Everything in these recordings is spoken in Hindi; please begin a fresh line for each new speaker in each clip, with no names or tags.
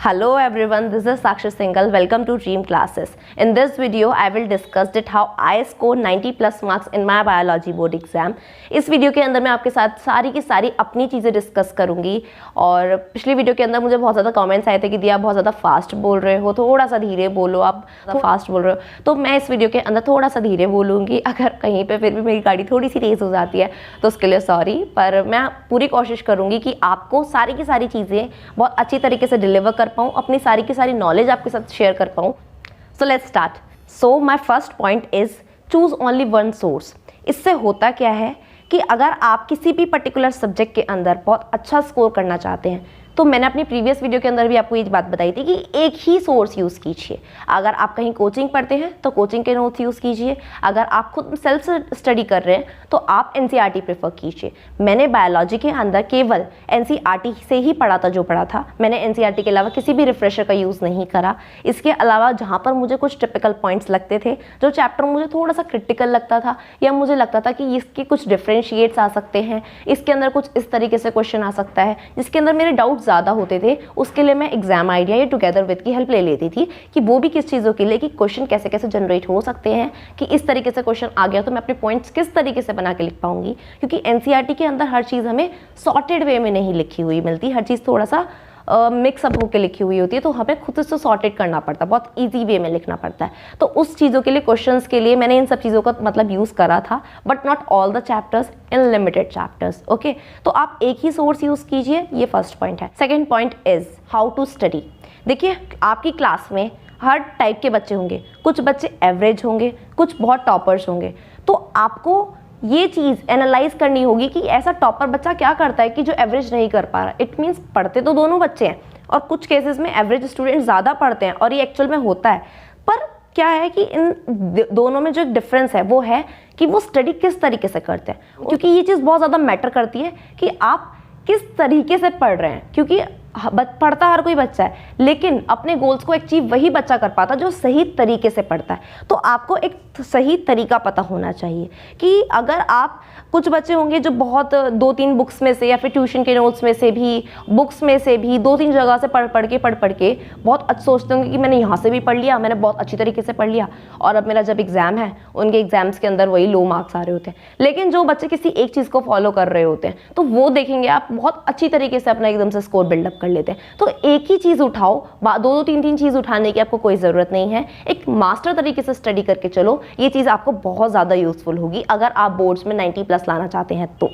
Hello everyone, this is Sakshi Singhal. Welcome to Dream Classes. In this video, I will discuss it how I scored 90 plus marks in my biology board exam. इस वीडियो के अंदर मैं आपके साथ सारी की सारी अपनी चीज़ें डिस्कस करूंगी। और पिछली वीडियो के अंदर मुझे बहुत ज़्यादा कमेंट्स आए थे कि दिया आप बहुत ज़्यादा फास्ट बोल रहे हो, थोड़ा सा धीरे बोलो, आप फास्ट बोल रहे हो। तो मैं इस वीडियो के अंदर थोड़ा सा धीरे बोलूँगी। अगर कहीं पर फिर भी मेरी गाड़ी थोड़ी सी तेज़ हो जाती है तो उसके लिए सॉरी, पर मैं पूरी कोशिश करूँगी कि आपको सारी की सारी चीज़ें बहुत अच्छी तरीके से डिलीवर कर पाऊँ, अपनी सारी की सारी नॉलेज आपके साथ शेयर कर पाऊँ। So let's start. So my first point is choose only one source. इससे होता क्या है कि अगर आप किसी भी पर्टिकुलर सब्जेक्ट के अंदर बहुत अच्छा स्कोर करना चाहते हैं तो मैंने अपनी प्रीवियस वीडियो के अंदर भी आपको ये बात बताई थी कि एक ही सोर्स यूज़ कीजिए। अगर आप कहीं कोचिंग पढ़ते हैं तो कोचिंग के नोट्स यूज़ कीजिए, अगर आप खुद सेल्फ स्टडी कर रहे हैं तो आप एनसीईआरटी प्रेफर कीजिए। मैंने बायोलॉजी के अंदर केवल एनसीईआरटी से ही पढ़ा था जो पढ़ा था, मैंने एनसीईआरटी के अलावा किसी भी रिफ्रेशर का यूज़ नहीं करा। इसके अलावा जहाँ पर मुझे कुछ टिपिकल पॉइंट्स लगते थे, जो चैप्टर मुझे थोड़ा सा क्रिटिकल लगता था या मुझे लगता था कि इसके कुछ डिफ्रेंशिएट्स आ सकते हैं, इसके अंदर कुछ इस तरीके से क्वेश्चन आ सकता है जिसके अंदर मेरे डाउट ज़्यादा होते थे, उसके लिए मैं एग्जाम आइडिया या टुगेदर विद की हेल्प ले लेती थी कि वो भी किस चीज़ों के लिए, कि क्वेश्चन कैसे कैसे जनरेट हो सकते हैं, कि इस तरीके से क्वेश्चन आ गया तो मैं अपने पॉइंट्स किस तरीके से बना के लिख पाऊंगी। क्योंकि एनसीईआरटी के अंदर हर चीज़ हमें सॉर्टेड वे में नहीं लिखी हुई मिलती, हर चीज़ थोड़ा सा मिक्सअप होकर लिखी हुई होती है, तो हमें खुद से सॉर्टेड करना पड़ता है, बहुत इजी वे में लिखना पड़ता है। तो उस चीज़ों के लिए, क्वेश्चंस के लिए मैंने इन सब चीज़ों का मतलब यूज़ करा था, but not all the chapters, in limited chapters. Okay, तो आप एक ही सोर्स यूज़ कीजिए, ये फर्स्ट पॉइंट है। Second point is how to study. देखिए, आपकी क्लास में हर टाइप के बच्चे होंगे, कुछ बच्चे एवरेज होंगे, कुछ बहुत टॉपर्स होंगे। तो आपको ये चीज़ एनालाइज करनी होगी कि ऐसा टॉपर बच्चा क्या करता है कि जो एवरेज नहीं कर पा रहा। इट मीन्स पढ़ते तो दोनों बच्चे हैं और कुछ केसेस में एवरेज स्टूडेंट ज़्यादा पढ़ते हैं और ये एक्चुअल में होता है। पर क्या है कि इन दोनों में जो एक डिफरेंस है वो है कि वो स्टडी किस तरीके से करते हैं, क्योंकि ये चीज़ बहुत ज़्यादा मैटर करती है कि आप किस तरीके से पढ़ रहे हैं। क्योंकि पढ़ता हर कोई बच्चा है, लेकिन अपने गोल्स को अचीव वही बच्चा कर पाता जो सही तरीके से पढ़ता है। तो आपको एक सही तरीका पता होना चाहिए कि अगर आप, कुछ बच्चे होंगे जो बहुत 2-3 बुक्स में से या फिर ट्यूशन के नोट्स में से भी, बुक्स में से भी 2-3 जगह से पढ़ के बहुत सोचते होंगे कि मैंने यहाँ से भी पढ़ लिया, मैंने बहुत अच्छी तरीके से पढ़ लिया, और अब मेरा जब एग्जाम है उनके एग्जाम्स के अंदर वही लो मार्क्स आ रहे होते हैं। लेकिन जो बच्चे किसी एक चीज़ को फॉलो कर रहे होते हैं तो वो देखेंगे आप बहुत अच्छी तरीके से अपना एकदम से स्कोर बिल्डअप कर लेते हैं। तो एक ही चीज़ उठाओ, 2-3 चीज़ उठाने की आपको कोई ज़रूरत नहीं है। एक मास्टर तरीके से स्टडी करके चलो, ये चीज़ आपको बहुत ज़्यादा यूजफुल होगी अगर आप बोर्ड्स में 90 प्लस लाना चाहते हैं तो।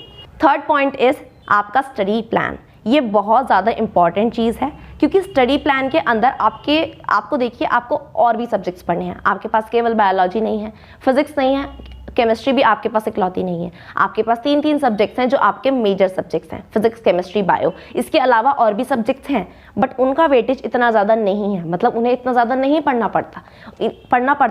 थर्ड पॉइंट इज आपका स्टडी प्लान। ये बहुत ज़्यादा इंपॉर्टेंट चीज़ है, क्योंकि स्टडी प्लान के अंदर आपको देखिए, आपको और भी सब्जेक्ट्स पढ़ने हैं। आपके पास केवल बायोलॉजी नहीं है, फिजिक्स नहीं है, केमिस्ट्री भी आपके पास इकलौती नहीं है। आपके पास 3 सब्जेक्ट्स हैं जो आपके मेजर सब्जेक्ट्स हैं, फिजिक्स, केमिस्ट्री, बायो। इसके अलावा और भी सब्जेक्ट्स हैं, बट उनका वेटेज इतना ज़्यादा नहीं है, मतलब उन्हें इतना ज़्यादा नहीं पढ़ना पड़ता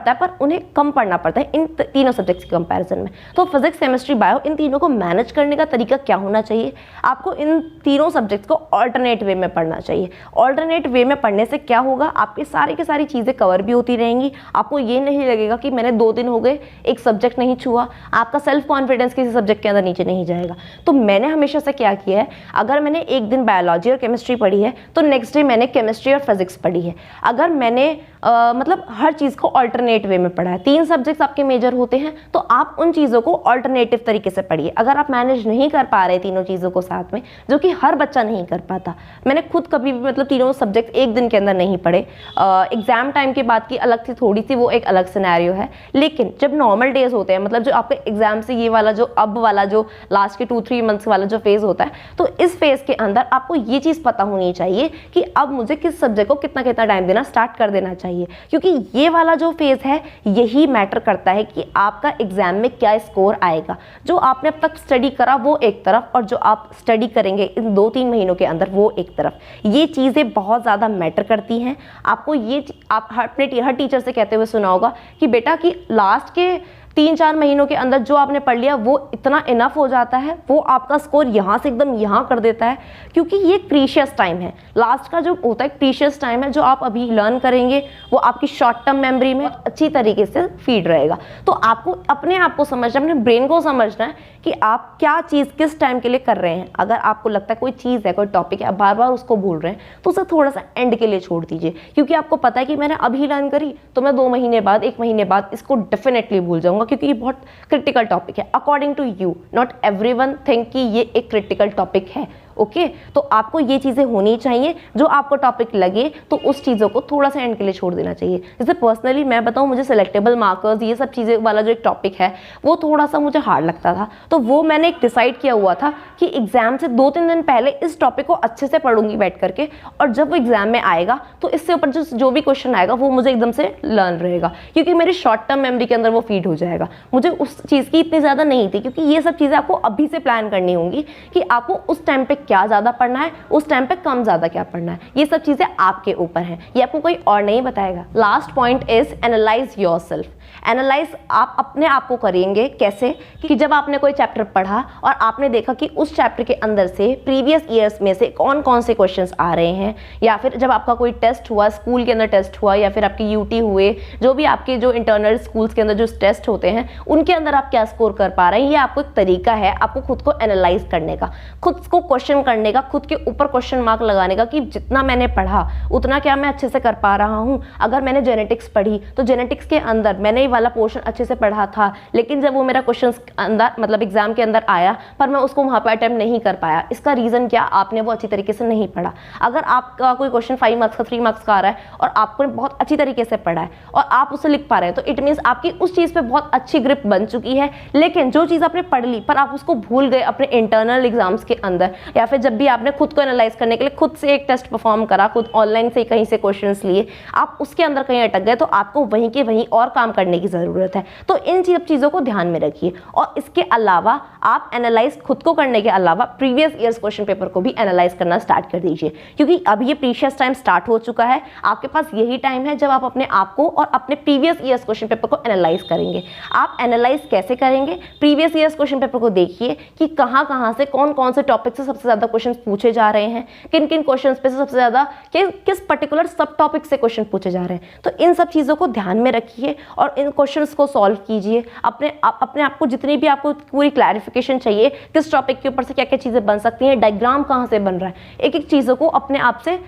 है, पर उन्हें कम पढ़ना पड़ता है इन तीनों सब्जेक्ट्स के कंपैरिजन में। तो फिजिक्स, केमिस्ट्री, बायो, इन तीनों को मैनेज करने का तरीका क्या होना चाहिए? आपको इन तीनों सब्जेक्ट्स को ऑल्टरनेट वे में पढ़ना चाहिए। ऑल्टरनेट वे में पढ़ने से क्या होगा, आपकी सारी की सारी चीज़ें कवर भी होती रहेंगी। आपको ये नहीं लगेगा कि मैंने 2 दिन हो गए एक सब्जेक्ट नहीं छुआ, आपका सेल्फ कॉन्फिडेंस किसी सब्जेक्ट के अंदर नीचे नहीं जाएगा। तो मैंने हमेशा से क्या किया है, अगर मैंने एक दिन बायोलॉजी और केमिस्ट्री पढ़ी है तो नेक्स्ट डे मैंने केमिस्ट्री और फिजिक्स पढ़ी है। अगर मैंने मतलब हर चीज़ को ऑल्टरनेट वे में पढ़ा है, 3 सब्जेक्ट्स आपके मेजर होते हैं तो आप उन चीज़ों को ऑल्टरनेटिव तरीके से पढ़िए। अगर आप मैनेज नहीं कर पा रहे तीनों चीज़ों को साथ में, जो कि हर बच्चा नहीं कर पाता, मैंने खुद कभी भी मतलब तीनों सब्जेक्ट एक दिन के अंदर नहीं पढ़े। एग्जाम टाइम के बाद की अलग थी थोड़ी सी, वो एक अलग सिनेरियो है। लेकिन जब नॉर्मल डेज होते हैं, मतलब जो आपके एग्जाम से ये वाला जो अब वाला जो लास्ट के 2-3 मंथ्स वाला जो फेज़ होता है, तो इस फेज़ के अंदर आपको ये चीज़ पता होनी चाहिए कि अब मुझे किस सब्जेक्ट को कितना कितना टाइम देना स्टार्ट कर देना चाहिए। क्योंकि ये वाला जो फेज है यही मैटर करता है कि आपका एग्जाम में क्या स्कोर आएगा। जो आपने अब तक स्टडी करा वो एक तरफ, और जो आप स्टडी करेंगे इन 2-3 महीनों के अंदर वो एक तरफ। ये चीज़ें बहुत ज़्यादा मैटर करती हैं। आपको ये आप अपने हर टीचर से कहते हुए सुना होगा कि बेटा कि लास्ट के 3-4 महीनों के अंदर जो आपने पढ़ लिया वो इतना इनफ हो जाता है, वो आपका स्कोर यहाँ से एकदम यहाँ कर देता है, क्योंकि ये प्रीशियस टाइम है। लास्ट का जो होता है प्रीशियस टाइम है, जो आप अभी लर्न करेंगे वो आपकी शॉर्ट टर्म मेमोरी में अच्छी तरीके से फीड रहेगा। तो आपको अपने आप को समझना, अपने ब्रेन को समझना है कि आप क्या चीज़ किस टाइम के लिए कर रहे हैं। अगर आपको लगता है कोई चीज़ है, कोई टॉपिक है, आप बार बार उसको भूल रहे हैं, तो उसे थोड़ा सा एंड के लिए छोड़ दीजिए, क्योंकि आपको पता है कि मैंने अभी लर्न करी तो मैं 2 महीने बाद, 1 महीने बाद इसको डेफिनेटली भूल जाऊंगा, क्योंकि ये बहुत क्रिटिकल टॉपिक है according to you. Not everyone think कि ये एक क्रिटिकल टॉपिक है। ओके तो आपको ये चीज़ें होनी चाहिए, जो आपको टॉपिक लगे तो उस चीज़ों को थोड़ा सा एंड के लिए छोड़ देना चाहिए। जैसे पर्सनली मैं बताऊँ, मुझे सिलेक्टेबल मार्कर्स ये सब चीज़ें वाला जो एक टॉपिक है वो थोड़ा सा मुझे हार्ड लगता था, तो वो मैंने एक डिसाइड किया हुआ था कि एग्जाम से 2-3 दिन पहले इस टॉपिक को अच्छे से पढ़ूंगी बैठ करके, और जब वो एग्जाम में आएगा तो इससे ऊपर जो भी क्वेश्चन आएगा वो मुझे एकदम से लर्न रहेगा, क्योंकि मेरी शॉर्ट टर्म मेमोरी के अंदर वो फीड हो जाएगा। मुझे उस चीज़ की इतनी ज़्यादा नहीं थी, क्योंकि ये सब चीज़ें आपको अभी से प्लान करनी होंगी कि आपको उस टाइम पे क्या ज़्यादा पढ़ना है, उस टाइम पे कम ज़्यादा क्या पढ़ना है। ये सब चीज़ें आपके ऊपर हैं, ये आपको कोई और नहीं बताएगा। Last point is analyse yourself. Analyse आप अपने आप को करेंगे कैसे, कि जब आपने कोई चैप्टर पढ़ा और आपने देखा कि उस चैप्टर के अंदर से प्रीवियस ईयर्स में से कौन कौन से क्वेश्चंस आ रहे हैं, या फिर जब आपका कोई टेस्ट हुआ, स्कूल के अंदर टेस्ट हुआ, या फिर आपकी यूटी हुए, जो भी आपके जो इंटरनल स्कूल्स के अंदर जो टेस्ट होते हैं उनके अंदर आप क्या स्कोर कर पा रहे हैं। ये आपको एक तरीका है आपको खुद को एनालाइज करने का, खुद को क्वेश्चन करने का, खुद के ऊपर क्वेश्चन मार्क लगाने का कि जितना मैंने पढ़ा उतना क्या मैं अच्छे से कर पा रहा हूँ। अगर मैंने जेनेटिक्स पढ़ी तो जेनेटिक्स के अंदर मैंने ये वाला पोर्शन अच्छे से पढ़ा था, लेकिन जब वो मेरा क्वेश्चन अंदर मतलब एग्जाम के अंदर आया पर मैं उसको वहाँ पर अटेम्प्ट नहीं कर पाया, इसका रीज़न क्या, आपने वो अच्छी तरीके से नहीं पढ़ा। अगर आपका कोई क्वेश्चन 5 मार्क्स का 3 मार्क्स का आ रहा है और आपको बहुत अच्छी तरीके से पढ़ा है और आप उसे लिख पा रहे हैं, तो इट मीन्स आपकी उस चीज़ पर बहुत अच्छी ग्रिप बन चुकी है। लेकिन जो चीज़ आपने पढ़ ली पर आप उसको भूल गए अपने इंटरनल एग्जाम्स के अंदर, या फिर जब भी आपने खुद को एनालाइज करने के लिए खुद से एक टेस्ट परफॉर्म करा, खुद ऑनलाइन से कहीं से क्वेश्चंस लिए, आप उसके अंदर कहीं अटक गए, तो आपको वहीं के वहीं और काम करने की ज़रूरत है। तो इन सब चीज़ों को ध्यान में रखिए, और इसके अलावा आप एनालाइज खुद को करने के अलावा प्रीवियस ईयर्स क्वेश्चन पेपर को भी एनालाइज करना स्टार्ट कर दीजिए, क्योंकि अब ये प्रीशियस टाइम स्टार्ट हो चुका है। आपके पास यही टाइम है जब आप अपने आप को और अपने प्रीवियस ईयर्स क्वेश्चन पेपर को एनालाइज करेंगे। आप एनालाइज कैसे करेंगे, प्रीवियस ईयर्स क्वेश्चन पेपर को देखिए कि कहाँ से कौन कौन से टॉपिक से सबसे ज़्यादा क्वेश्चन पूछे जा रहे हैं, किन किन क्वेश्चंस पे से सबसे ज़्यादा किस पर्टिकुलर सब टॉपिक से क्वेश्चन पूछे जा रहे हैं। तो इन सब चीज़ों को ध्यान में रखिए और इन क्वेश्चंस को सॉल्व कीजिए। अपने आप को जितनी भी आपको पूरी क्लैरिफिकेशन चाहिए, किस टॉपिक के ऊपर से क्या क्या चीज़ें बन सकती हैं, डायग्राम कहाँ से बन रहा है, एक एक चीज़ों को अपने आप से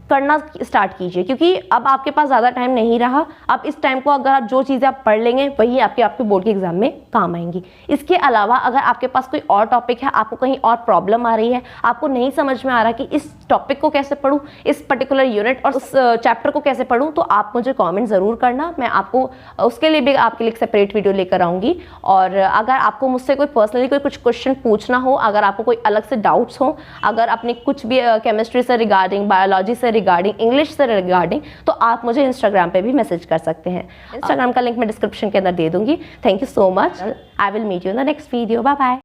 करना स्टार्ट कीजिए, क्योंकि अब आपके पास ज़्यादा टाइम नहीं रहा। अब इस टाइम को अगर आप जो चीज़ें आप पढ़ लेंगे वही आपके बोर्ड के एग्जाम में काम आएंगी। इसके अलावा अगर आपके पास कोई और टॉपिक है, आपको कहीं और प्रॉब्लम आ रही है, आपको नहीं समझ में आ रहा कि इस टॉपिक को कैसे पढूं, इस पर्टिकुलर यूनिट और उस चैप्टर को कैसे पढूं, तो आप मुझे कॉमेंट ज़रूर करना। मैं आपको उसके लिए भी आपके लिए एक सेपरेट वीडियो लेकर आऊँगी। और अगर आपको मुझसे कोई पर्सनली कोई कुछ क्वेश्चन पूछना हो, अगर आपको कोई अलग से डाउट्स हो, अगर अपने कुछ भी केमिस्ट्री से रिगार्डिंग, बायोलॉजी से रिगार्डिंग, इंग्लिश से रिगार्डिंग, तो आप मुझे इंस्टाग्राम पे भी मैसेज कर सकते हैं। इंस्टाग्राम का लिंक मैं डिस्क्रिप्शन के अंदर दे दूंगी। Thank you so much. I will meet you in the next video. Bye bye.